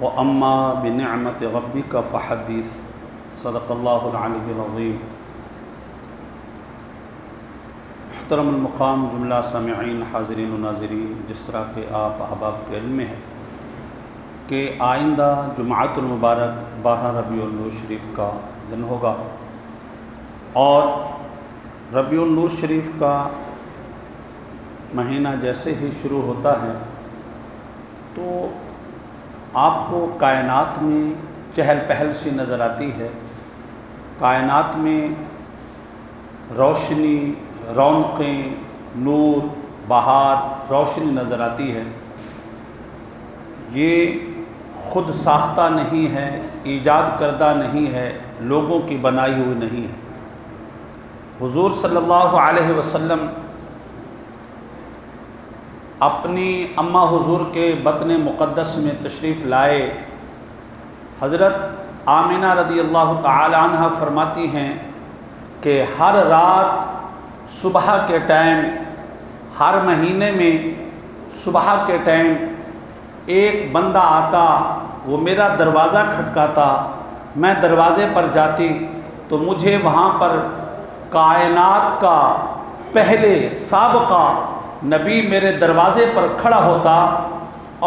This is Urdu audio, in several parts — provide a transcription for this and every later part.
وَأَمَّا بِنِعْمَةِ رَبِّكَ فَحَدِّثْ صدق اللہ العلی العظیم۔ محترم المقام جملہ سامعین، حاضرین و ناظرین، جس طرح کہ آپ احباب کے علم میں ہے کہ آئندہ جمعۃ المبارک 12 ربیع النور شریف کا دن ہوگا، اور ربیع النور شریف کا مہینہ جیسے ہی شروع ہوتا ہے تو آپ کو کائنات میں چہل پہل سی نظر آتی ہے، کائنات میں روشنی، رونقیں، نور، بہار، روشنی نظر آتی ہے۔ یہ خود ساختہ نہیں ہے، ایجاد کردہ نہیں ہے، لوگوں کی بنائی ہوئی نہیں ہے۔ حضور صلی اللہ علیہ وسلم اپنی اماں حضور کے بطن مقدس میں تشریف لائے۔ حضرت آمنہ رضی اللہ تعالی عنہ فرماتی ہیں کہ ہر رات صبح کے ٹائم، ہر مہینے میں صبح کے ٹائم ایک بندہ آتا، وہ میرا دروازہ کھٹکاتا، میں دروازے پر جاتی تو مجھے وہاں پر کائنات کا پہلے سابقہ نبی میرے دروازے پر کھڑا ہوتا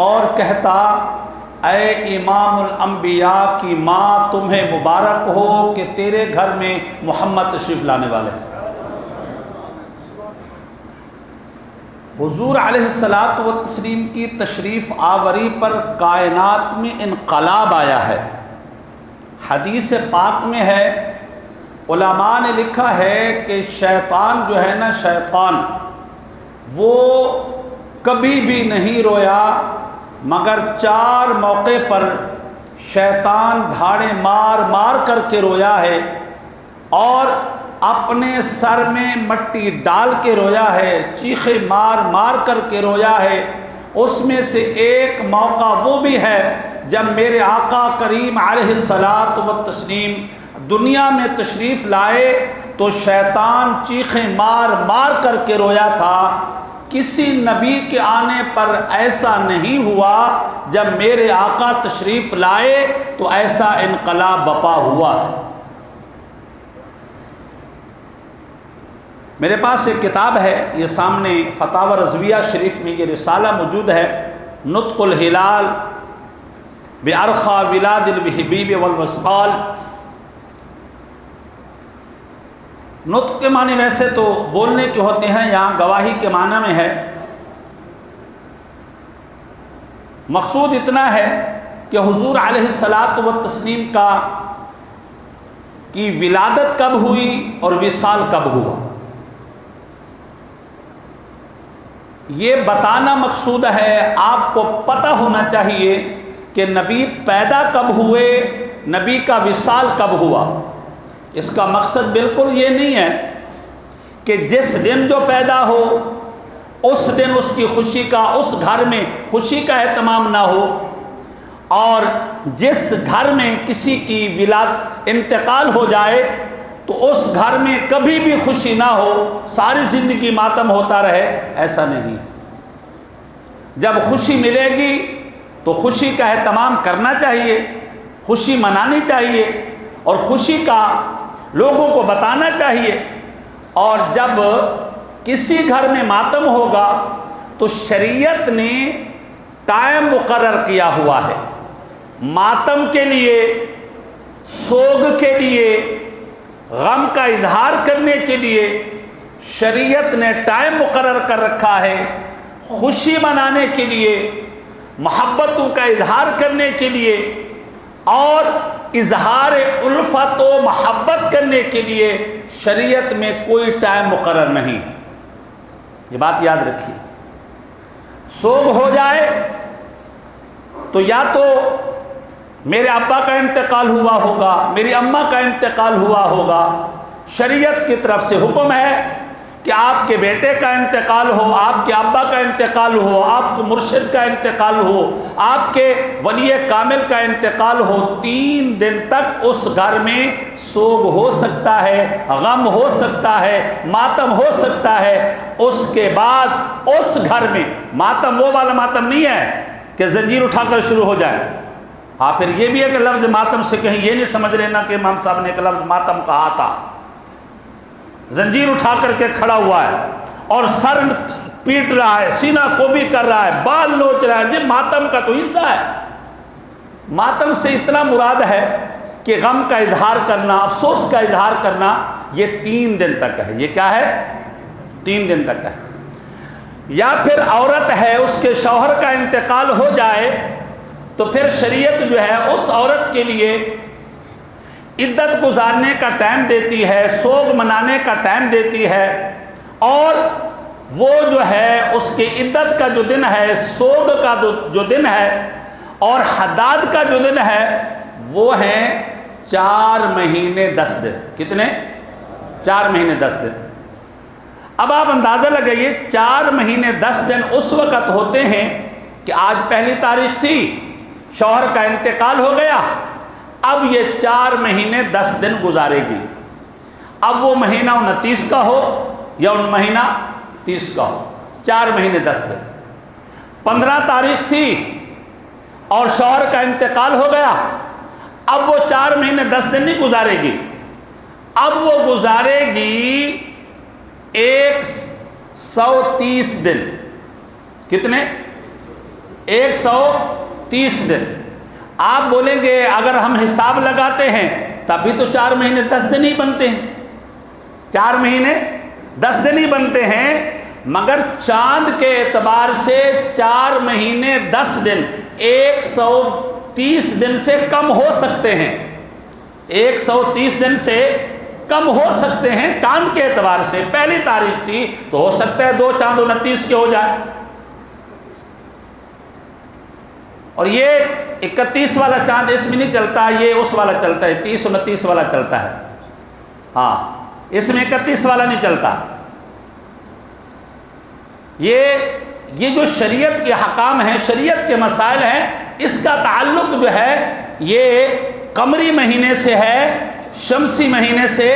اور کہتا، اے امام الانبیاء کی ماں، تمہیں مبارک ہو کہ تیرے گھر میں محمد تشریف لانے والے ہیں۔ حضور علیہ الصلاۃ والتسلیم کی تشریف آوری پر کائنات میں انقلاب آیا ہے۔ حدیث پاک میں ہے، علماء نے لکھا ہے کہ شیطان جو ہے نا، شیطان وہ کبھی بھی نہیں رویا، مگر 4 موقع پر شیطان دھاڑے مار مار کر کے رویا ہے، اور اپنے سر میں مٹی ڈال کے رویا ہے، چیخے مار مار کر کے رویا ہے۔ اس میں سے ایک موقع وہ بھی ہے جب میرے آقا کریم علیہ الصلاۃ والتسلیم دنیا میں تشریف لائے تو شیطان چیخیں مار مار کر کے رویا تھا۔ کسی نبی کے آنے پر ایسا نہیں ہوا، جب میرے آقا تشریف لائے تو ایسا انقلاب بپا ہوا۔ میرے پاس ایک کتاب ہے، یہ سامنے فتاوی رضویہ شریف میں یہ رسالہ موجود ہے، نطق الہلال بأرخا ولاد الحبیب والوصال۔ نطق کے معنی ویسے تو بولنے کے ہوتے ہیں، یہاں گواہی کے معنی میں ہے۔ مقصود اتنا ہے کہ حضور علیہ الصلاۃ والتسلیم کی ولادت کب ہوئی اور وصال کب ہوا، یہ بتانا مقصود ہے۔ آپ کو پتہ ہونا چاہیے کہ نبی پیدا کب ہوئے، نبی کا وصال کب ہوا۔ اس کا مقصد بالکل یہ نہیں ہے کہ جس دن جو پیدا ہو اس دن اس کی خوشی کا، اس گھر میں خوشی کا اہتمام نہ ہو، اور جس گھر میں کسی کی انتقال ہو جائے تو اس گھر میں کبھی بھی خوشی نہ ہو، ساری زندگی ماتم ہوتا رہے، ایسا نہیں۔ جب خوشی ملے گی تو خوشی کا اہتمام کرنا چاہیے، خوشی منانی چاہیے، اور خوشی کا لوگوں کو بتانا چاہیے۔ اور جب کسی گھر میں ماتم ہوگا تو شریعت نے ٹائم مقرر کیا ہوا ہے، ماتم کے لیے، سوگ کے لیے، غم کا اظہار کرنے کے لیے شریعت نے ٹائم مقرر کر رکھا ہے۔ خوشی منانے کے لیے، محبتوں کا اظہار کرنے کے لیے، اور اظہار الفت و محبت کرنے کے لیے شریعت میں کوئی ٹائم مقرر نہیں۔ یہ بات یاد رکھیے۔ سوگ ہو جائے تو یا تو میرے ابا کا انتقال ہوا ہوگا، میری اماں کا انتقال ہوا ہوگا، شریعت کی طرف سے حکم ہے کہ آپ کے بیٹے کا انتقال ہو، آپ کے ابا کا انتقال ہو، آپ کے مرشد کا انتقال ہو، آپ کے ولی کامل کا انتقال ہو، 3 دن تک اس گھر میں سوگ ہو سکتا ہے، غم ہو سکتا ہے، ماتم ہو سکتا ہے۔ اس کے بعد اس گھر میں ماتم وہ والا ماتم نہیں ہے کہ زنجیر اٹھا کر شروع ہو جائے، ہاں پھر یہ بھی ہے کہ لفظ ماتم سے کہیں یہ نہیں سمجھ لینا کہ امام صاحب نے ایک لفظ ماتم کہا تھا. زنجیر اٹھا کر کے کھڑا ہوا ہے اور سر پیٹ رہا ہے, سینہ کو بھی کر رہا ہے, بال نوچ رہا ہے, جی ماتم کا تو حصہ ہے. ماتم سے اتنا مراد ہے کہ غم کا اظہار کرنا, افسوس کا اظہار کرنا, یہ 3 دن تک ہے. یہ کیا ہے؟ 3 دن تک ہے. یا پھر عورت ہے, اس کے شوہر کا انتقال ہو جائے تو پھر شریعت جو ہے اس عورت کے لیے عدت گزارنے کا ٹائم دیتی ہے, سوگ منانے کا ٹائم دیتی ہے, اور وہ جو ہے اس کی عدت کا جو دن ہے, سوگ کا جو دن ہے اور حداد کا جو دن ہے وہ ہیں 4 مہینے 10 دن. کتنے؟ 4 مہینے 10 دن. اب آپ اندازہ لگائیے 4 مہینے 10 دن اس وقت ہوتے ہیں کہ آج پہلی تاریخ تھی, شوہر کا انتقال ہو گیا, اب یہ 4 مہینے 10 دن گزارے گی. اب وہ مہینہ 29 کا ہو یا مہینہ 30 کا ہو, 4 مہینے 10 دن. 15 تاریخ تھی اور شوہر کا انتقال ہو گیا, اب وہ 4 مہینے 10 دن نہیں گزارے گی, اب وہ گزارے گی 130 دن. کتنے؟ 130 دن. آپ بولیں گے اگر ہم حساب لگاتے ہیں تب بھی تو 4 مہینے 10 دن ہی بنتے ہیں, 4 مہینے 10 دن ہی بنتے ہیں, مگر چاند کے اعتبار سے 4 مہینے 10 دن 130 دن سے کم ہو سکتے ہیں. 130 دن سے کم ہو سکتے ہیں چاند کے اعتبار سے. پہلی تاریخ تھی تو ہو سکتا ہے 2 چاند 29 کے ہو جائے, اور یہ 31 والا چاند اس میں نہیں چلتا, یہ اس والا چلتا ہے, 30 29 والا چلتا ہے. ہاں اس میں 31 والا نہیں چلتا. یہ جو شریعت کے حکام ہیں, شریعت کے مسائل ہیں, اس کا تعلق جو ہے یہ قمری مہینے سے ہے, شمسی مہینے سے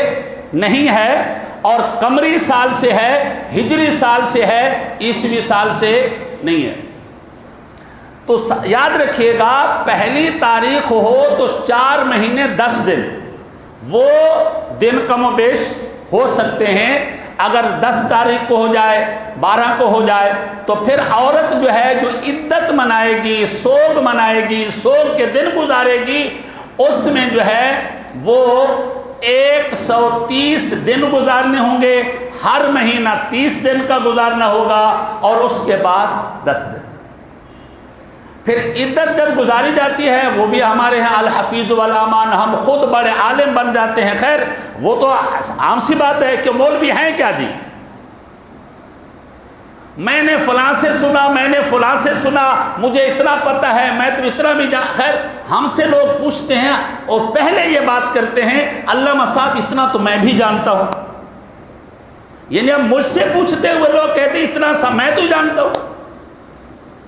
نہیں ہے, اور قمری سال سے ہے, ہجری سال سے ہے, عیسوی سال سے نہیں ہے. تو یاد رکھیے گا پہلی تاریخ ہو تو 4 مہینے 10 دن, وہ دن کم و بیش ہو سکتے ہیں. اگر 10 تاریخ کو ہو جائے, 12 کو ہو جائے, تو پھر عورت جو ہے جو عدت منائے گی, سوگ منائے گی, سوگ کے دن گزارے گی, اس میں جو ہے وہ 130 دن گزارنے ہوں گے. ہر مہینہ 30 دن کا گزارنا ہوگا, اور اس کے بعد 10 دن. پھر عدت جب گزاری جاتی ہے, وہ بھی ہمارے ہیں الحفیظ والامان, ہم خود بڑے عالم بن جاتے ہیں. خیر وہ تو عام سی بات ہے کہ مولوی ہیں کیا جی, میں نے فلاں سے سنا, میں نے فلاں سے سنا, مجھے اتنا پتہ ہے, میں تو اتنا بھی خیر ہم سے لوگ پوچھتے ہیں اور پہلے یہ بات کرتے ہیں علامہ صاحب اتنا تو میں بھی جانتا ہوں. یعنی اب مجھ سے پوچھتے ہوئے لوگ کہتے ہیں اتنا سا میں تو جانتا ہوں.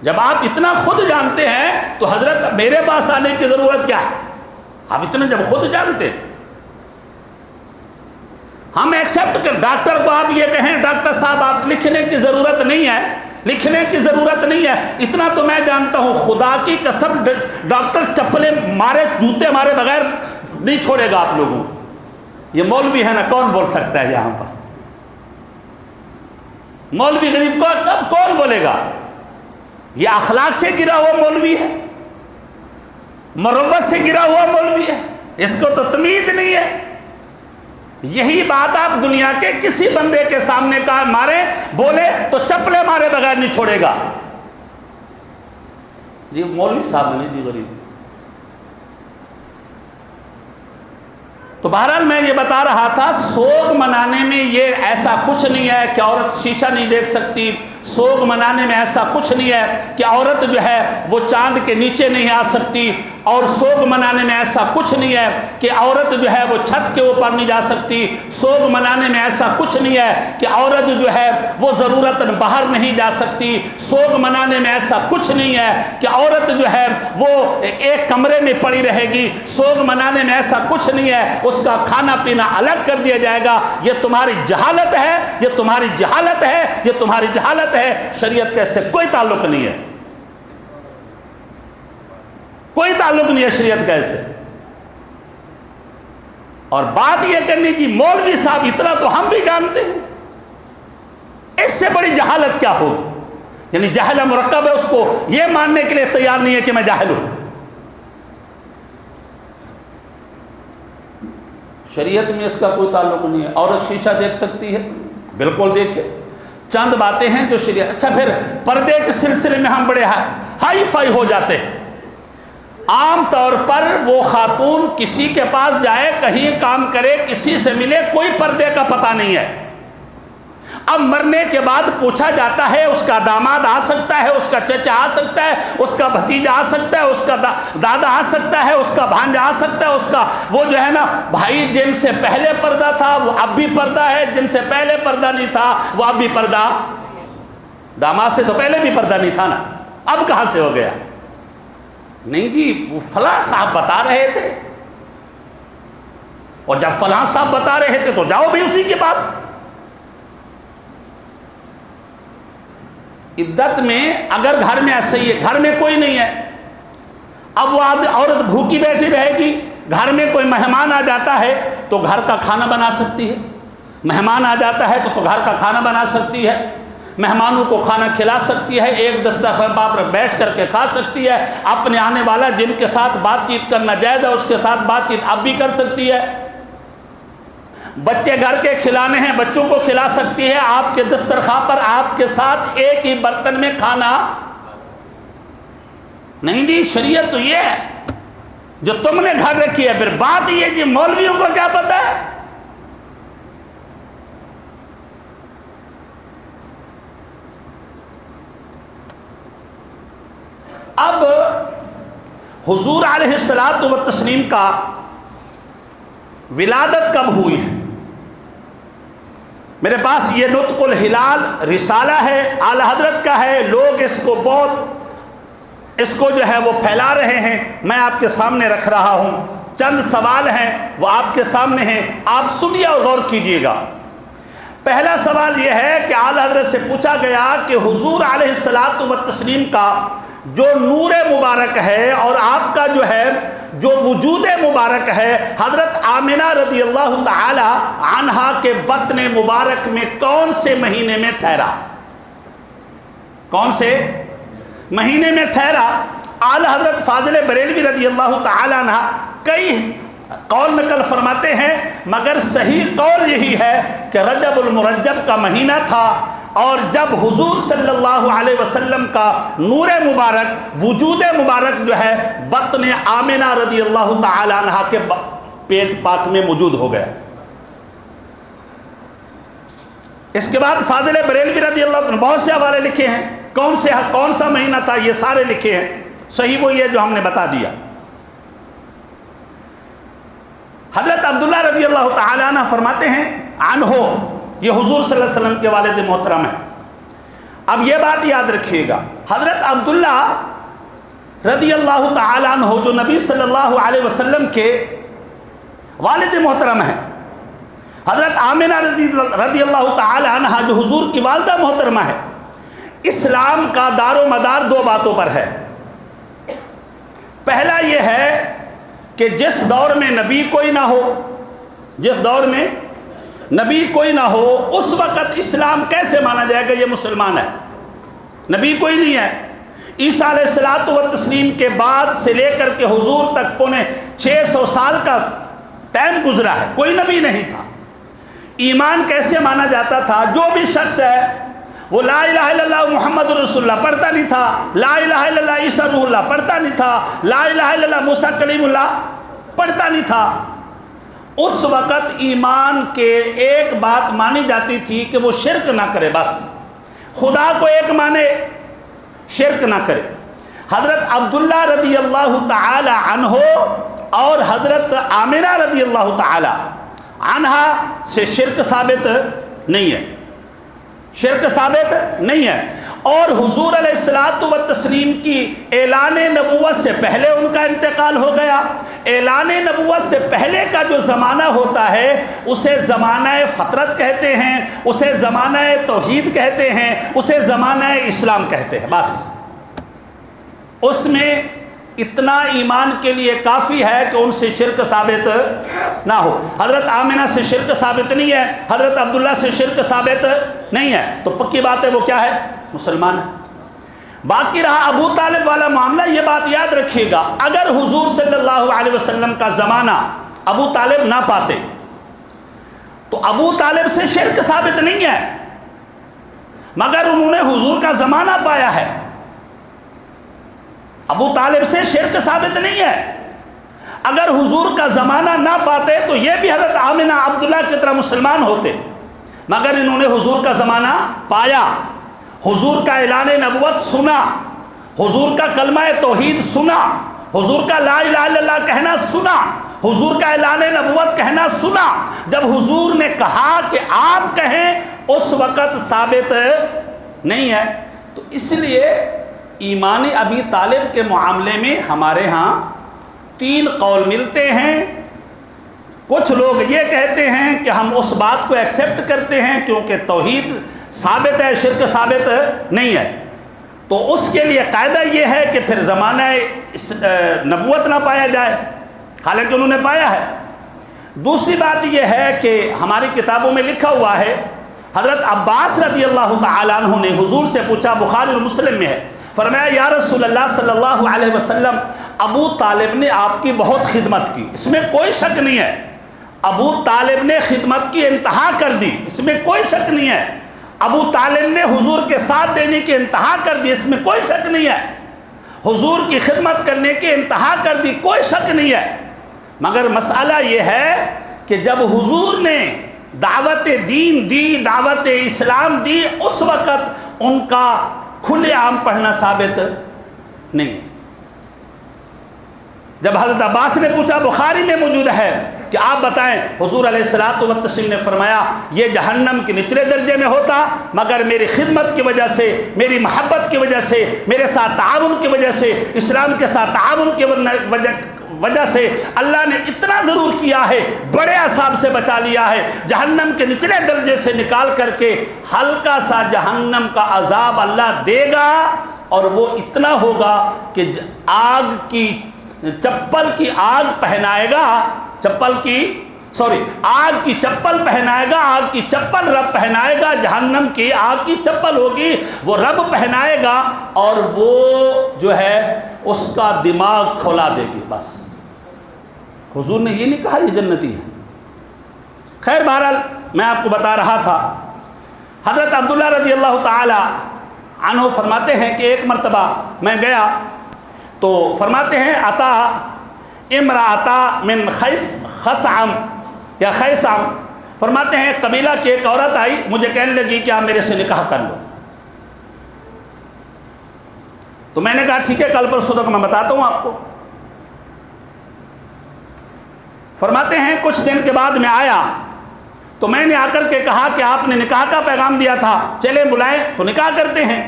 جب آپ اتنا خود جانتے ہیں تو حضرت میرے پاس آنے کی ضرورت کیا ہے؟ آپ اتنا جب خود جانتے, ہم ایکسیپٹ کر. ڈاکٹر کو آپ یہ کہیں ڈاکٹر صاحب آپ لکھنے کی ضرورت نہیں ہے, لکھنے کی ضرورت نہیں ہے, اتنا تو میں جانتا ہوں. خدا کی قسم ڈاکٹر چپلے مارے, جوتے مارے بغیر نہیں چھوڑے گا آپ لوگوں. یہ مولوی ہے نا, کون بول سکتا ہے یہاں پر؟ مولوی غریب کو کب کون بولے گا؟ یہ اخلاق سے گرا ہوا مولوی ہے, مروت سے گرا ہوا مولوی ہے, اس کو تو تمیز نہیں ہے. یہی بات آپ دنیا کے کسی بندے کے سامنے کا مارے بولے تو چپلے مارے بغیر نہیں چھوڑے گا. جی مولوی صاحب نے جی غریب. تو بہرحال میں یہ بتا رہا تھا سوگ منانے میں یہ ایسا کچھ نہیں ہے کہ عورت شیشہ نہیں دیکھ سکتی. سوگ منانے میں ایسا کچھ نہیں ہے کہ عورت جو ہے وہ چاند کے نیچے نہیں آ سکتی, اور سوگ منانے میں ایسا کچھ نہیں ہے کہ عورت جو ہے وہ چھت کے اوپر نہیں جا سکتی. سوگ منانے میں ایسا کچھ نہیں ہے کہ عورت جو ہے وہ ضرورتاً باہر نہیں جا سکتی. سوگ منانے میں ایسا کچھ نہیں ہے کہ عورت جو ہے وہ ایک کمرے میں پڑی رہے گی. سوگ منانے میں ایسا کچھ نہیں ہے, اس کا کھانا پینا الگ کر دیا جائے گا. یہ تمہاری جہالت ہے, یہ تمہاری جہالت ہے, یہ تمہاری جہالت ہے. شریعت کا اس سے کوئی تعلق نہیں ہے. کوئی تعلق نہیں ہے شریعت کا ایسے. اور بات یہ کرنی جی مولوی صاحب اتنا تو ہم بھی جانتے ہیں، اس سے بڑی جہالت کیا ہوگی؟ یعنی جہل مرکب ہے، اس کو یہ ماننے کے لیے تیار نہیں ہے کہ میں جاہل ہوں. شریعت میں اس کا کوئی تعلق نہیں ہے. عورت شیشہ دیکھ سکتی ہے؟ بالکل دیکھے. چند باتیں ہیں جو شریعت. اچھا پھر پردے کے سلسلے میں ہم بڑے ہائی فائی ہو جاتے ہیں. عام طور پر وہ خاتون کسی کے پاس جائے، کہیں کام کرے، کسی سے ملے، کوئی پردے کا پتہ نہیں ہے. اب مرنے کے بعد پوچھا جاتا ہے، اس کا داماد آ سکتا ہے، اس کا چچا آ سکتا ہے، اس کا بھتیجا آ سکتا ہے، اس کا دادا آ سکتا ہے، اس کا بھانجا آ سکتا ہے، اس کا وہ جو ہے نا بھائی جن سے پہلے پردہ تھا وہ اب بھی پردہ ہے، جن سے پہلے پردہ نہیں تھا وہ اب بھی پردہ. داماد سے تو پہلے بھی پردہ نہیں تھا نا، اب کہاں سے ہو گیا؟ نہیں جی وہ فلاں صاحب بتا رہے تھے، اور جب فلاں صاحب بتا رہے تھے تو جاؤ بھی اسی کے پاس. عدت میں اگر گھر میں ایسا ہی ہے، گھر میں کوئی نہیں ہے، اب وہ عورت بھوکی بیٹھی رہے گی. گھر میں کوئی مہمان آ جاتا ہے تو گھر کا کھانا بنا سکتی ہے. مہمان آ جاتا ہے تو گھر کا کھانا بنا سکتی ہے، مہمانوں کو کھانا کھلا سکتی ہے، ایک دسترخوان پر بیٹھ کر کے کھا سکتی ہے. اپنے آنے والا جن کے ساتھ بات چیت کرنا جائز ہے اس کے ساتھ بات چیت اب بھی کر سکتی ہے. بچے گھر کے کھلانے ہیں، بچوں کو کھلا سکتی ہے. آپ کے دسترخوان پر آپ کے ساتھ ایک ہی برتن میں کھانا نہیں. جی شریعت تو یہ ہے جو تم نے گھر رکھی ہے. پھر بات یہ جی مولویوں کو کیا پتا ہے؟ اب حضور علیہ الصلوۃ والتسلیم کا ولادت کب ہوئی ہے؟ میرے پاس یہ نطق الہلال رسالہ ہے، اعلی حضرت کا ہے. لوگ اس کو جو ہے وہ پھیلا رہے ہیں. میں آپ کے سامنے رکھ رہا ہوں. چند سوال ہیں وہ آپ کے سامنے ہیں، آپ سنیے اور غور کیجئے گا. پہلا سوال یہ ہے کہ اعلی حضرت سے پوچھا گیا کہ حضور علیہ الصلوۃ والتسلیم کا جو نور مبارک ہے اور آپ کا جو ہے جو وجود مبارک ہے حضرت آمنہ رضی اللہ تعالی عنہا کے بطن مبارک میں کون سے مہینے میں ٹھہرا؟ کون سے مہینے میں ٹھہرا؟ اعلی حضرت فاضل بریلوی رضی اللہ تعالی عنہ کئی قول نقل فرماتے ہیں، مگر صحیح قول یہی ہے کہ رجب المرجب کا مہینہ تھا. اور جب حضور صلی اللہ علیہ وسلم کا نور مبارک وجود مبارک جو ہے بطن آمنہ رضی اللہ تعالی عنہ کے پیٹ پاک میں موجود ہو گیا. اس کے بعد فاضل بریلوی رضی اللہ عنہ بہت سے حوالے لکھے ہیں، کون سا مہینہ تھا یہ سارے لکھے ہیں. صحیح وہ یہ جو ہم نے بتا دیا. حضرت عبداللہ رضی اللہ تعالی عنہ فرماتے ہیں عنہ، یہ حضور صلی اللہ علیہ وسلم کے والد محترم ہیں. اب یہ بات یاد رکھیے گا، حضرت عبداللہ رضی اللہ تعالی عنہ جو نبی صلی اللہ علیہ وسلم کے والد محترم ہیں، حضرت آمنہ رضی اللہ تعالی عنہ جو حضور کی والدہ محترمہ ہے، اسلام کا دار و مدار دو باتوں پر ہے. پہلا یہ ہے کہ جس دور میں نبی کوئی نہ ہو، جس دور میں نبی کوئی نہ ہو، اس وقت اسلام کیسے مانا جائے گا یہ مسلمان ہے؟ نبی کوئی نہیں ہے. عیسیٰ علیہ الصلوۃ والتسلیم کے بعد سے لے کر کے حضور تک 650 سال کا ٹائم گزرا ہے، کوئی نبی نہیں تھا. ایمان کیسے مانا جاتا تھا؟ جو بھی شخص ہے وہ لا الہ الا اللہ محمد رسول اللہ پڑھتا نہیں تھا، لا الہ الا اللہ عیسیٰ روح اللہ پڑھتا نہیں تھا، لا الہ الا اللہ موسیٰ کلیم اللہ پڑھتا نہیں تھا. اس وقت ایمان کے ایک بات مانی جاتی تھی کہ وہ شرک نہ کرے، بس خدا کو ایک مانے، شرک نہ کرے. حضرت عبداللہ رضی اللہ تعالی عنہ اور حضرت آمنہ رضی اللہ تعالی عنہ سے شرک ثابت نہیں ہے، شرک ثابت نہیں ہے. اور حضور علیہ الصلوۃ والتسلیم کی اعلان نبوت سے پہلے ان کا انتقال ہو گیا. اعلان نبوت سے پہلے کا جو زمانہ ہوتا ہے اسے زمانہ فطرت کہتے ہیں، اسے زمانہ توحید کہتے ہیں، اسے زمانہ اسلام کہتے ہیں. بس اس میں اتنا ایمان کے لیے کافی ہے کہ ان سے شرک ثابت نہ ہو. حضرت آمنہ سے شرک ثابت نہیں ہے, حضرت عبداللہ سے شرک ثابت نہیں ہے, تو پکی بات ہے وہ کیا ہے؟ مسلمان ہے. باقی رہا ابو طالب والا معاملہ, یہ بات یاد رکھیے گا, اگر حضور صلی اللہ علیہ وسلم کا زمانہ ابو طالب نہ پاتے تو ابو طالب سے شرک ثابت نہیں ہے, مگر انہوں نے حضور کا زمانہ پایا ہے. ابو طالب سے شرک ثابت نہیں ہے. اگر حضور کا زمانہ نہ پاتے تو یہ بھی حضرت آمنہ عبداللہ کی طرح مسلمان ہوتے, مگر انہوں نے حضور کا زمانہ پایا, حضور کا اعلان نبوت سنا, حضور کا کلمہ توحید سنا, حضور کا لا الہ الا اللہ کہنا سنا, حضور کا اعلان نبوت کہنا سنا. جب حضور نے کہا کہ آپ کہیں اس وقت ثابت نہیں ہے. تو اس لیے ایمان ابی طالب کے معاملے میں ہمارے ہاں 3 قول ملتے ہیں. کچھ لوگ یہ کہتے ہیں کہ ہم اس بات کو ایکسیپٹ کرتے ہیں کیونکہ توحید ثابت ہے, شرک ثابت نہیں ہے, تو اس کے لیے قاعدہ یہ ہے کہ پھر زمانہ نبوت نہ پایا جائے, حالانکہ انہوں نے پایا ہے. دوسری بات یہ ہے کہ ہماری کتابوں میں لکھا ہوا ہے, حضرت عباس رضی اللہ تعالیٰ عنہ نے حضور سے پوچھا, بخاری اور مسلم میں ہے, فرمایا یا رسول اللہ صلی اللہ علیہ وسلم ابو طالب نے آپ کی بہت خدمت کی, اس میں کوئی شک نہیں ہے. ابو طالب نے خدمت کی انتہا کر دی, اس میں کوئی شک نہیں ہے. ابو طالب نے حضور کے ساتھ دینے کی انتہا کر دی, اس میں کوئی شک نہیں ہے. حضور کی خدمت کرنے کی انتہا کر دی, کوئی شک نہیں ہے. مگر مسئلہ یہ ہے کہ جب حضور نے دعوت دین دی, دعوت اسلام دی, اس وقت ان کا کھلے عام پڑھنا ثابت نہیں ہے. جب حضرت عباس نے پوچھا, بخاری میں موجود ہے, کہ آپ بتائیں, حضور علیہ الصلوۃ والتسلیم نے فرمایا یہ جہنم کے نچلے درجے میں ہوتا, مگر میری خدمت کی وجہ سے, میری محبت کی وجہ سے, میرے ساتھ تعاون کی وجہ سے, اسلام کے ساتھ تعاون کی وجہ سے اللہ نے اتنا ضرور کیا ہے, بڑے عذاب سے بچا لیا ہے, جہنم کے نچلے درجے سے نکال کر کے ہلکا سا جہنم کا عذاب اللہ دے گا, اور وہ اتنا ہوگا کہ آگ کی چپل کی آگ پہنائے گا, آگ کی چپل پہنائے گا, آگ کی چپل رب پہنائے گا, جہنم کی آگ کی چپل ہوگی وہ رب پہنائے گا, اور وہ جو ہے اس کا دماغ کھولا دے گی. بس حضور نے یہ نہیں کہا یہ جنتی ہے. خیر بہرحال میں آپ کو بتا رہا تھا, حضرت عبداللہ رضی اللہ تعالی عنہ فرماتے ہیں کہ ایک مرتبہ میں گیا تو فرماتے ہیں عطا امرأتا من خسعم یا خیسام, فرماتے ہیں قبیلہ کی ایک عورت آئی, مجھے کہنے لگی کہ آپ میرے سے نکاح کر لو. تو میں نے کہا ٹھیک ہے, کل پرسوں تک میں بتاتا ہوں آپ کو. فرماتے ہیں کچھ دن کے بعد میں آیا تو میں نے آ کر کے کہا کہ آپ نے نکاح کا پیغام دیا تھا, چلے بلائیں تو نکاح کرتے ہیں.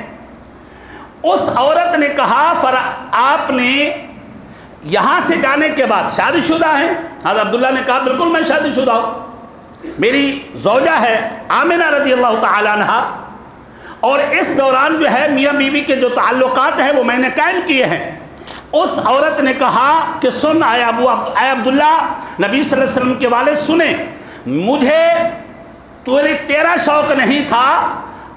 اس عورت نے کہا آپ نے یہاں سے جانے کے بعد شادی شدہ ہیں؟ حضرت عبداللہ نے کہا بالکل میں شادی شدہ ہوں, میری زوجہ ہے آمنہ رضی اللہ تعالیٰ عنہا, اور اس دوران جو ہے میاں بیوی کے جو تعلقات ہیں وہ میں نے قائم کیے ہیں. اس عورت نے کہا کہ سن اے عبداللہ, نبی صلی اللہ علیہ وسلم کے والد سنیں, مجھے تیرا شوق نہیں تھا,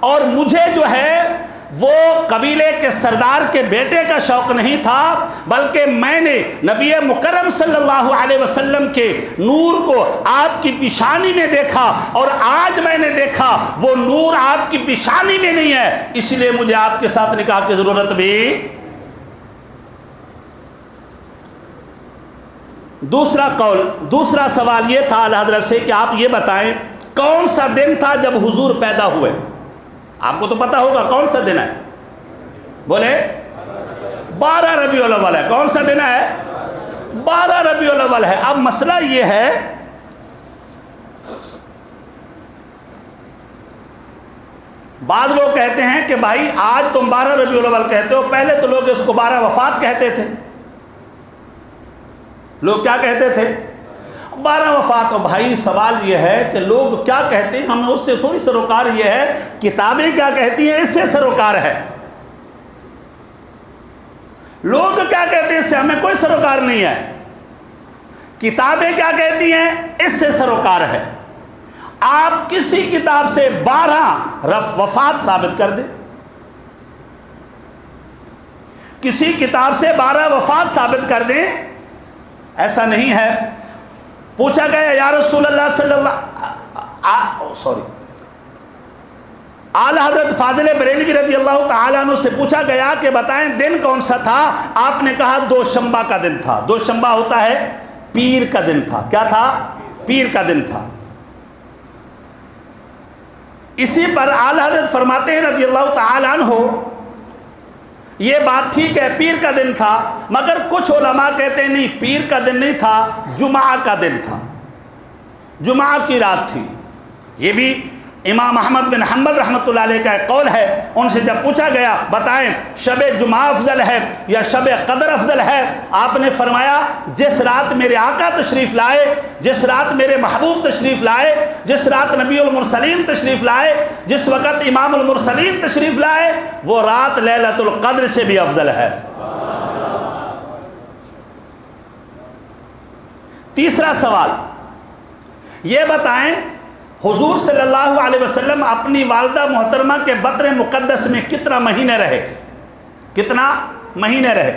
اور مجھے جو ہے وہ قبیلے کے سردار کے بیٹے کا شوق نہیں تھا, بلکہ میں نے نبی مکرم صلی اللہ علیہ وسلم کے نور کو آپ کی پیشانی میں دیکھا, اور آج میں نے دیکھا وہ نور آپ کی پیشانی میں نہیں ہے, اس لیے مجھے آپ کے ساتھ نکاح کی ضرورت بھی. دوسرا سوال یہ تھا حضرت سے کہ آپ یہ بتائیں کون سا دن تھا جب حضور پیدا ہوئے؟ آپ کو تو پتا ہوگا کون سا دن ہے, بولے 12 ربیع الاول ہے. کون سا دن ہے؟ 12 ربیع الاول ہے. اب مسئلہ یہ ہے بعض لوگ کہتے ہیں کہ بھائی آج تم 12 ربیع الاول کہتے ہو, پہلے تو لوگ اس کو 12 وفات کہتے تھے. لوگ کیا کہتے تھے؟ 12 وفات. اور بھائی سوال یہ ہے کہ لوگ کیا کہتے ہیں, ہمیں اس سے تھوڑی سروکار یہ ہے, کتابیں کیا کہتی ہیں اس سے سروکار ہے. لوگ کیا کہتے ہیں اس سے ہمیں کوئی سروکار نہیں ہے، کتابیں کیا کہتی ہیں اس سے سروکار ہے۔ آپ کسی کتاب سے 12 وفات ثابت کر دیں، کسی کتاب سے 12 وفات ثابت کر دیں، ایسا نہیں ہے۔ پوچھا گیا یا رسول اللہ صلی اللہ اعلی حضرت فاضل بریلوی رضی اللہ تعالیٰ عنہ سے پوچھا گیا کہ بتائیں دن کون سا تھا؟ آپ نے کہا دوشنبہ کا دن تھا۔ دوشنبہ ہوتا ہے پیر کا دن تھا۔ کیا تھا؟ پیر کا دن تھا۔ اسی پر اعلی حضرت فرماتے ہیں رضی اللہ تعالیٰ عنہ یہ بات ٹھیک ہے پیر کا دن تھا، مگر کچھ علماء کہتے ہیں نہیں پیر کا دن نہیں تھا، جمعہ کا دن تھا، جمعہ کی رات تھی۔ یہ بھی امام احمد بن حنبل رحمۃ اللہ علیہ کا ایک قول ہے۔ ان سے جب پوچھا گیا بتائیں شب جمعہ افضل ہے یا شب قدر افضل ہے؟ آپ نے فرمایا جس رات میرے آقا تشریف لائے، جس رات میرے محبوب تشریف لائے، جس رات نبی المرسلین تشریف لائے، جس وقت امام المرسلین تشریف لائے، وہ رات لیلۃ القدر سے بھی افضل ہے۔ تیسرا سوال یہ بتائیں حضور صلی اللہ علیہ وسلم اپنی والدہ محترمہ کے بطن مقدس میں کتنا مہینے رہے؟ کتنا مہینے رہے؟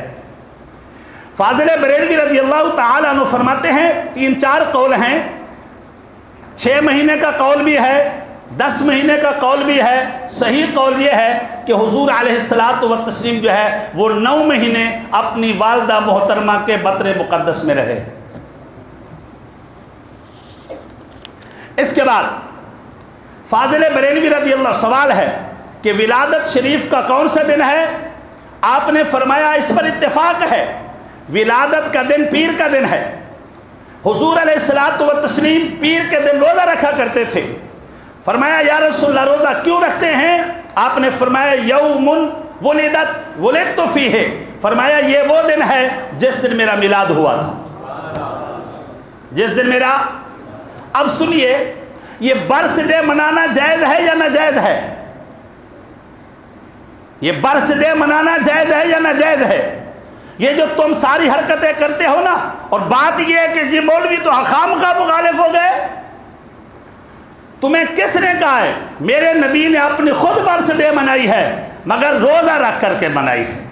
فاضل بریلوی رضی اللہ تعالیٰ عنہ فرماتے ہیں 3-4 قول ہیں، 6 مہینے کا قول بھی ہے، 10 مہینے کا قول بھی ہے۔ صحیح قول یہ ہے کہ حضور علیہ الصلاۃ والتسلیم جو ہے وہ 9 مہینے اپنی والدہ محترمہ کے بطن مقدس میں رہے۔ اس کے بعد فاضل بریلوی رضی اللہ سوال ہے کہ ولادت شریف کا کون سا دن ہے؟ آپ نے فرمایا اس پر اتفاق ہے، ولادت کا دن پیر کا دن ہے۔ حضور علیہ الصلاۃ والتسلیم پیر کے دن روزہ رکھا کرتے تھے۔ فرمایا یا رسول اللہ روزہ کیوں رکھتے ہیں؟ آپ نے فرمایا یوم ولدت فیہ، فرمایا یہ وہ دن ہے جس دن میرا میلاد ہوا تھا، جس دن میرا۔ اب سنیے یہ برتھ ڈے منانا جائز ہے یا ناجائز ہے؟ یہ برتھ ڈے منانا جائز ہے یا ناجائز ہے؟ یہ جو تم ساری حرکتیں کرتے ہو نا، اور بات یہ ہے کہ جی مولوی تو خامخواہ مخالف ہو گئے۔ تمہیں کس نے کہا ہے؟ میرے نبی نے اپنی خود برتھ ڈے منائی ہے مگر روزہ رکھ کر کے منائی ہے۔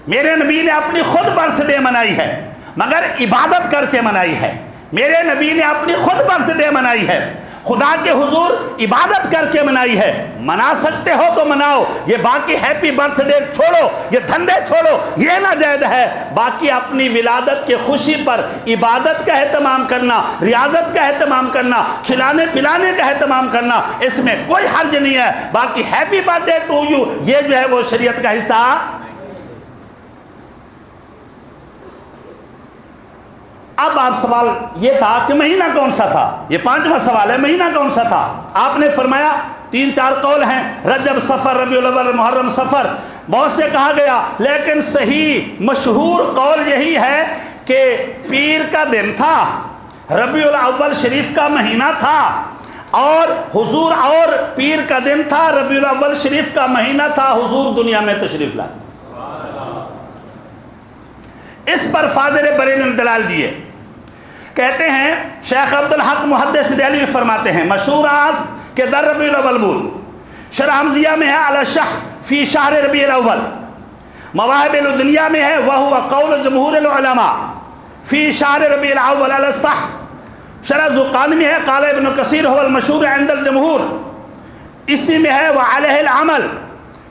میرے نبی نے اپنی خود برتھ ڈے منائی ہے مگر عبادت کر کے منائی ہے۔ میرے نبی نے اپنی خود برتھ ڈے منائی ہے، خدا کے حضور عبادت کر کے منائی ہے۔ منا سکتے ہو تو مناؤ، یہ باقی ہیپی برتھ ڈے چھوڑو، یہ دھندے چھوڑو، یہ ناجائز ہے۔ باقی اپنی ولادت کے خوشی پر عبادت کا اہتمام کرنا، ریاضت کا اہتمام کرنا، کھلانے پلانے کا اہتمام کرنا، اس میں کوئی حرج نہیں ہے۔ باقی happy birthday to you یہ جو ہے وہ شریعت کا حصہ۔ اب آپ سوال یہ تھا کہ مہینہ کون سا تھا؟ یہ 5واں سوال ہے، مہینہ کون سا تھا؟ آپ نے فرمایا 3-4 قول ہیں، رجب، صفر، ربیع الاول، محرم، صفر، بہت سے کہا گیا، لیکن صحیح مشہور قول یہی ہے کہ پیر کا دن تھا، ربیع الاول شریف کا مہینہ تھا، اور حضور اور پیر کا دن تھا، ربیع الاول شریف کا مہینہ تھا، حضور دنیا میں تشریف لائے۔ اس پر فاضل بریلوی نے دلائل دیے۔ کہتے ہیں شیخ عبدالحق محدث دہلوی فرماتے ہیں مشہور آس کہ در ربیع الاول بود، شرح حمزیہ میں ہے علی شح فی شہر ربیع الاول، مواہب الدنیا میں ہے وہو قول جمہور العلماء فی شہر ربیع الاول علی الصح، شرح زقانی میں ہے قال ابن کثیر هو المشہور عند الجمہور، اسی میں ہے وعلیہ العمل۔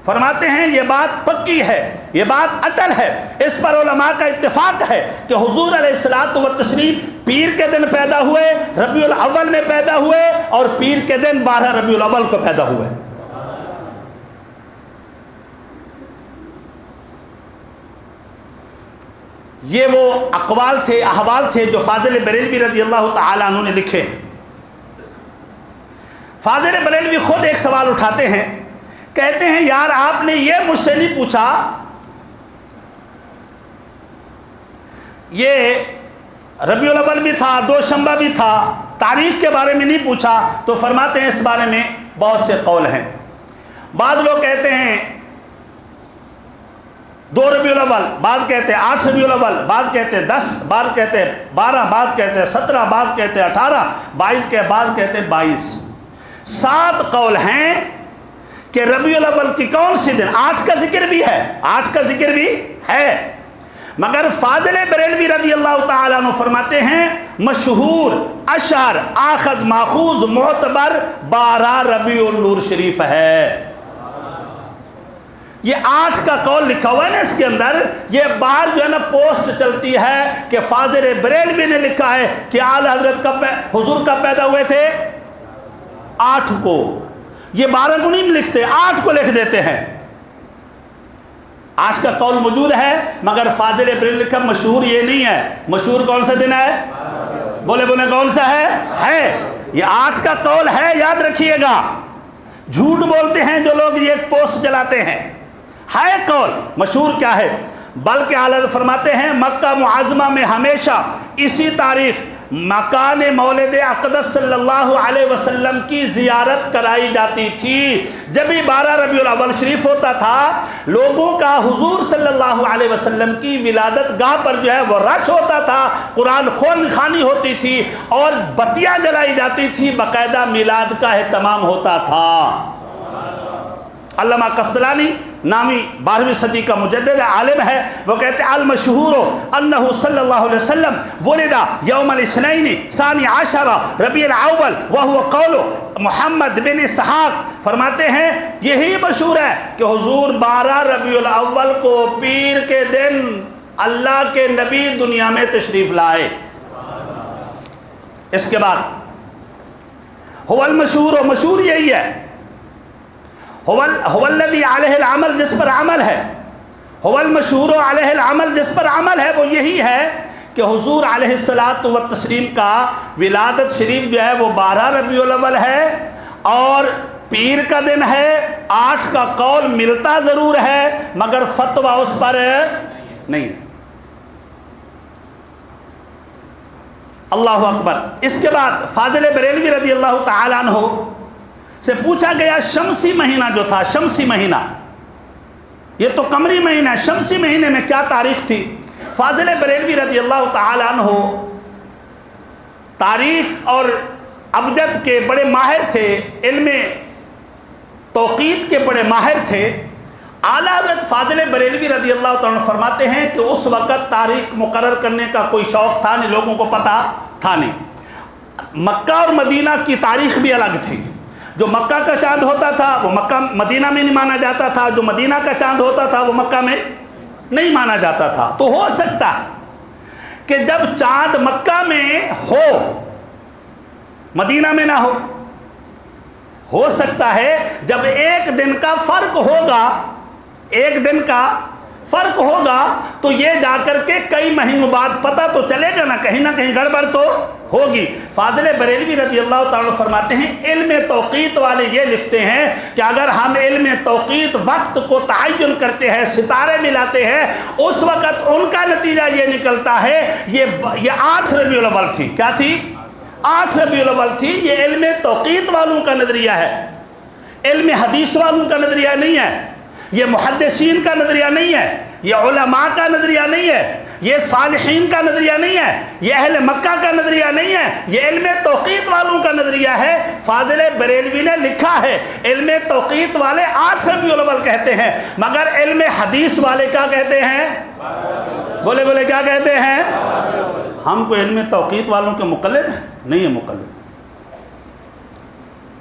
فرماتے ہیں یہ بات پکی ہے، یہ بات اٹل ہے، اس پر علماء کا اتفاق ہے کہ حضور علیہ الصلاۃ والتسلیم پیر کے دن پیدا ہوئے، ربیع الاول میں پیدا ہوئے، اور پیر کے دن 12 ربیع الاول کو پیدا ہوئے۔ یہ وہ اقوال تھے، احوال تھے جو فاضل بریلوی رضی اللہ تعالیٰ عنہ نے لکھے۔ فاضل بریلوی خود ایک سوال اٹھاتے ہیں، کہتے ہیں یار آپ نے یہ مجھ سے نہیں پوچھا، یہ ربیع الاول بھی تھا، دوشنبہ بھی تھا، تاریخ کے بارے میں نہیں پوچھا۔ تو فرماتے ہیں اس بارے میں بہت سے قول ہیں۔ بعض لوگ کہتے ہیں 2 ربیع الاول، بعض کہتے ہیں 8 ربیع الاول، بعض کہتے ہیں 10، بعض کہتے ہیں 12، بعض کہتے ہیں 17، بعض کہتے ہیں 18، 22 کے بعض کہتے ہیں 22۔ 7 قول ہیں کہ ربیع الاول کی کون سی دن، 8 کا ذکر بھی ہے، 8 کا ذکر بھی ہے، مگر فاضل بریلوی رضی اللہ تعالیٰ عنہ فرماتے ہیں مشہور اشہر آخذ ماخوذ معتبر 12 ربیع النور شریف ہے۔ یہ 8 کا قول لکھا ہوا ہے نا اس کے اندر، یہ باہر جو ہے نا پوسٹ چلتی ہے کہ فاضل بریلوی نے لکھا ہے کہ اعلیٰ حضرت حضور کب پیدا ہوئے تھے، 8 کو۔ یہ 12 کو نہیں لکھتے، 8 کو لکھ دیتے ہیں۔ 8 کا قول موجود ہے مگر فاضل بریلوی لکھا مشہور یہ نہیں ہے۔ مشہور کون سا دن ہے؟ بولے کون سا ہے؟ یہ 8 کا قول ہے، یاد رکھیے گا۔ جھوٹ بولتے ہیں جو لوگ یہ پوسٹ چلاتے ہیں، ہے قول مشہور کیا ہے؟ بلکہ اعلیٰ فرماتے ہیں مکہ معظمہ میں ہمیشہ اسی تاریخ مکان مولد اقدس صلی اللہ علیہ وسلم کی زیارت کرائی جاتی تھی۔ جب بھی 12 ربیع الاول شریف ہوتا تھا، لوگوں کا حضور صلی اللہ علیہ وسلم کی ولادت گاہ پر جو ہے وہ رش ہوتا تھا، قرآن خوانی ہوتی تھی اور بتیاں جلائی جاتی تھی، باقاعدہ میلاد کا اہتمام ہوتا تھا۔ علامہ قسطلانی نامی 12ویں صدی کا مجدد عالم ہے، وہ کہتے ہیں المشہور انہ صلی اللہ علیہ وسلم ولد یوم الاثنین ثانی عشر ربیع الاول وہو قول محمد بن اسحاق، فرماتے ہیں یہی مشہور ہے کہ حضور 12 ربیع الاول کو پیر کے دن اللہ کے نبی دنیا میں تشریف لائے۔ اس کے بعد هو المشہور، مشہور یہی ہے، هو الذی علیہ العمل، جس پر عمل ہے، هو المشہور علیہ العمل، جس پر عمل ہے وہ یہی ہے کہ حضور علیہ الصلاۃ والتسلیم کا ولادت شریف جو ہے وہ 12 ربیع الاول ہے اور پیر کا دن ہے۔ 8 کا قول ملتا ضرور ہے مگر فتویٰ اس پر نہیں۔ اللہ اکبر۔ اس کے بعد فاضل بریلوی رضی اللہ تعالیٰ عنہ سے پوچھا گیا شمسی مہینہ جو تھا، شمسی مہینہ، یہ تو قمری مہینہ ہے، شمسی مہینے میں کیا تاریخ تھی؟ فاضل بریلوی رضی اللہ تعالیٰ عنہ تاریخ اور ابجد کے بڑے ماہر تھے، علم توقیت کے بڑے ماہر تھے۔ اعلیٰ حضرت فاضل بریلوی رضی اللہ تعالیٰ عنہ فرماتے ہیں کہ اس وقت تاریخ مقرر کرنے کا کوئی شوق تھا نہیں، لوگوں کو پتہ تھا نہیں۔ مکہ اور مدینہ کی تاریخ بھی الگ تھی، جو مکہ کا چاند ہوتا تھا وہ مکہ مدینہ میں نہیں مانا جاتا تھا، جو مدینہ کا چاند ہوتا تھا وہ مکہ میں نہیں مانا جاتا تھا۔ تو ہو سکتا ہے کہ جب چاند مکہ میں ہو مدینہ میں نہ ہو سکتا ہے جب ایک دن کا فرق ہوگا، ایک دن کا فرق ہوگا تو یہ جا کر کے کئی مہینوں بعد پتہ تو چلے گا نا، کہیں نہ کہیں گڑبڑ تو ہوگی۔ فاضل بریلوی رضی اللہ تعالیٰ فرماتے ہیں علم توقیت والے یہ لکھتے ہیں کہ اگر ہم علم توقیت وقت کو تعین کرتے ہیں، ستارے ملاتے ہیں، اس وقت ان کا نتیجہ یہ نکلتا ہے یہ 8 ربیع الاول تھی۔ کیا تھی؟ 8 ربیع الاول تھی۔ یہ علم توقیت والوں کا نظریہ ہے، علم حدیث والوں کا نظریہ نہیں ہے، یہ محدثین کا نظریہ نہیں ہے، یہ علماء کا نظریہ نہیں ہے، یہ صالحین کا نظریہ نہیں ہے، یہ اہل مکہ کا نظریہ نہیں ہے، یہ علم توقیت والوں کا نظریہ ہے۔ فاضل بریلوی نے لکھا ہے علم توقیت والے 8 ربیع الاول کہتے ہیں، مگر علم حدیث والے کیا کہتے ہیں؟ بولے کیا کہتے ہیں؟ ہم کو علم توقیت والوں کے مقلد ہیں؟ نہیں ہے مقلد۔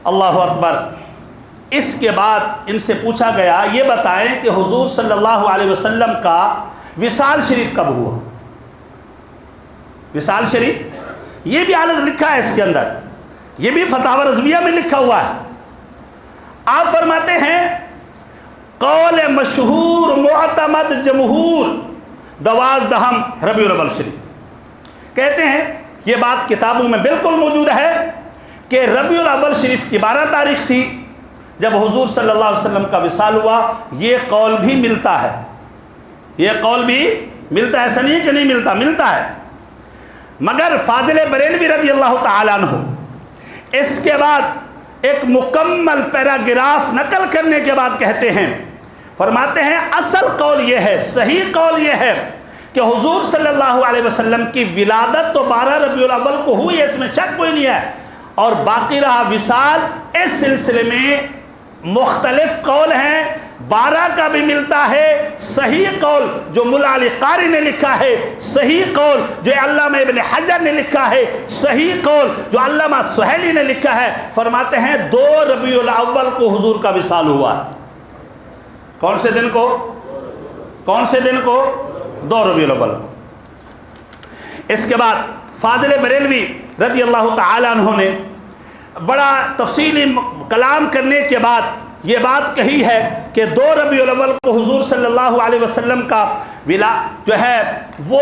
اللہ اکبر۔ اس کے بعد ان سے پوچھا گیا یہ بتائیں کہ حضور صلی اللہ علیہ وسلم کا وصال شریف کب ہوا؟ وصال شریف یہ بھی حالت لکھا ہے اس کے اندر، یہ بھی فتاوی رضویہ میں لکھا ہوا ہے۔ آپ فرماتے ہیں قول مشہور معتمد جمہور 12 ربیع الاول شریف، کہتے ہیں یہ بات کتابوں میں بالکل موجود ہے کہ ربیع الاول شریف کی 12 تاریخ تھی جب حضور صلی اللہ علیہ وسلم کا وصال ہوا۔ یہ قول بھی ملتا ہے، یہ قول بھی ملتا ہے، ایسا نہیں کہ نہیں ملتا، ملتا ہے۔ مگر فاضل بریلوی رضی اللہ تعالیٰ عنہ اس کے بعد ایک مکمل پیراگراف نقل کرنے کے بعد کہتے ہیں فرماتے ہیں اصل قول یہ ہے، صحیح قول یہ ہے کہ حضور صلی اللہ علیہ وسلم کی ولادت تو 12 ربیع الاول کو ہوئی ہے، اس میں شک کوئی نہیں ہے، اور باقی رہا وصال، اس سلسلے میں مختلف قول ہیں، 12 کا بھی ملتا ہے، صحیح قول جو ملا علی قاری نے لکھا ہے، صحیح قول جو علامہ ابن حجر نے لکھا ہے، صحیح قول جو علامہ سہیلی نے لکھا ہے، فرماتے ہیں 2 ربیع الاول کو حضور کا وصال ہوا۔ کون سے دن کو؟ کون سے دن کو؟ 2 ربیع الاول کو۔ اس کے بعد فاضل بریلوی رضی اللہ تعالیٰ عنہ نے بڑا تفصیلی کلام کرنے کے بعد یہ بات کہی ہے کہ 2 ربیع الاول کو حضور صلی اللہ علیہ وسلم کا جو ہے وہ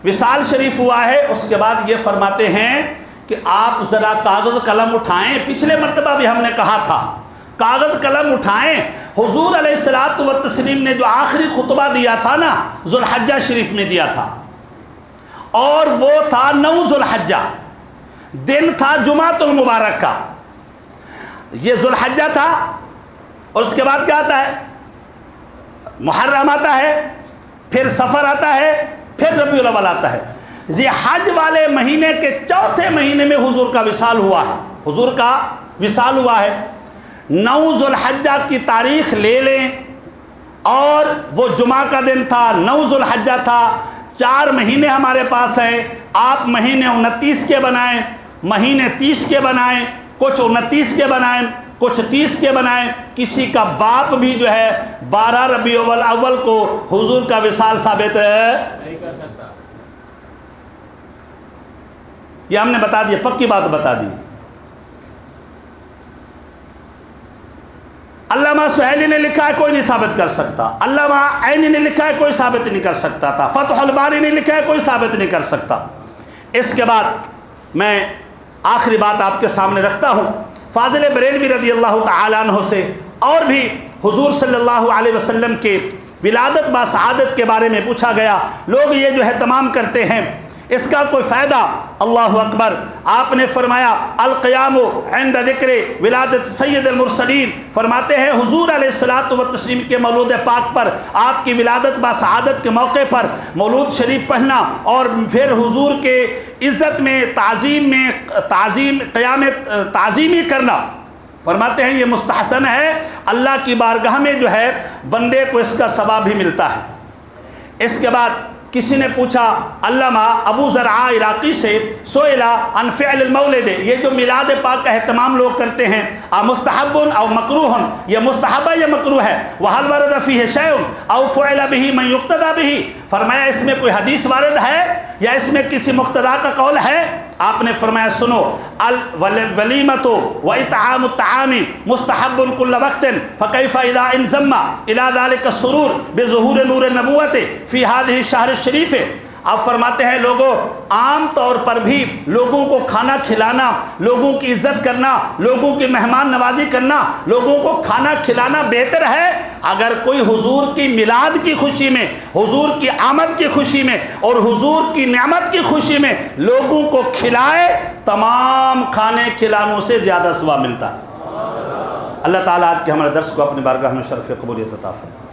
وصال شریف ہوا ہے۔ اس کے بعد یہ فرماتے ہیں کہ آپ ذرا کاغذ قلم اٹھائیں، پچھلے مرتبہ بھی ہم نے کہا تھا کاغذ قلم اٹھائیں، حضور علیہ الصلوۃ والتسلیم نے جو آخری خطبہ دیا تھا نا ذو الحجہ شریف میں دیا تھا، اور وہ تھا 9 ذو الحجہ، دن تھا جمعۃ المبارک کا، یہ ذو الحجہ تھا، اور اس کے بعد کیا آتا ہے؟ محرم آتا ہے، پھر سفر آتا ہے، پھر ربیع الاول آتا ہے۔ یہ حج والے مہینے کے چوتھے مہینے میں حضور کا وصال ہوا ہے، حضور کا وصال ہوا ہے۔ 9 ذو الحجہ کی تاریخ لے لیں، اور وہ جمعہ کا دن تھا، 9 ذو الحجہ تھا، 4 مہینے ہمارے پاس ہیں، آپ مہینے 29 کے بنائیں، مہینے 30 کے بنائیں، کچھ 29 کے بنائیں، کچھ 30 کے بنائیں، کسی کا باپ بھی جو ہے 12 ربیع الاول کو حضور کا وصال ثابت نہیں کر سکتا۔ یہ ہم نے بتا دیا، پکی بات بتا دی۔ علامہ سہیلی نے لکھا ہے کوئی نہیں ثابت کر سکتا، علامہ عینی نے لکھا ہے کوئی ثابت نہیں کر سکتا تھا، فتح الباری نے لکھا ہے کوئی ثابت نہیں کر سکتا۔ اس کے بعد میں آخری بات آپ کے سامنے رکھتا ہوں، فاضل بریلوی رضی اللہ تعالیٰ عنہ سے اور بھی حضور صلی اللہ علیہ وسلم کے ولادت با سعادت کے بارے میں پوچھا گیا۔ لوگ یہ جو ہے تمام کرتے ہیں، اس کا کوئی فائدہ؟ اللہ اکبر! آپ نے فرمایا القیام عند ذکر ولادت سید المرسلین، فرماتے ہیں حضور علیہ الصلوۃ والتسلیم کے مولود پاک پر، آپ کی ولادت با سعادت کے موقع پر مولود شریف پڑھنا، اور پھر حضور کے عزت میں قیام تعظیمی کرنا، فرماتے ہیں یہ مستحسن ہے، اللہ کی بارگاہ میں جو ہے بندے کو اس کا ثواب بھی ملتا ہے۔ اس کے بعد کسی نے پوچھا علامہ ابو زرعہ عراقی سے، سئلا عن فعل المولد، یہ جو میلاد پاک کا اہتمام لوگ کرتے ہیں، مستحب او مکروہ، یہ مستحب ہے یا مکروہ ہے؟ وہل ورد فیہ شیء او فعل به من یقتدی به، فرمایا اس میں کوئی حدیث وارد ہے یا اس میں کسی مقتدا کا قول ہے؟ آپ نے فرمایا سنو، الولیمۃ و اطعام الطعام مستحب کل وقت فکیف اذا انضم الی ذلک السرور بظہور نور النبوۃ فی هذه الشہر الشریف۔ آپ فرماتے ہیں لوگوں، عام طور پر بھی لوگوں کو کھانا کھلانا، لوگوں کی عزت کرنا، لوگوں کی مہمان نوازی کرنا، لوگوں کو کھانا کھلانا بہتر ہے۔ اگر کوئی حضور کی میلاد کی خوشی میں، حضور کی آمد کی خوشی میں اور حضور کی نعمت کی خوشی میں لوگوں کو کھلائے، تمام کھانے کھلانوں سے زیادہ ثواب ملتا ہے۔ اللہ تعالیٰ آج کے ہمارے درس کو اپنی بارگاہ میں شرف قبولیت عطا فرمائے۔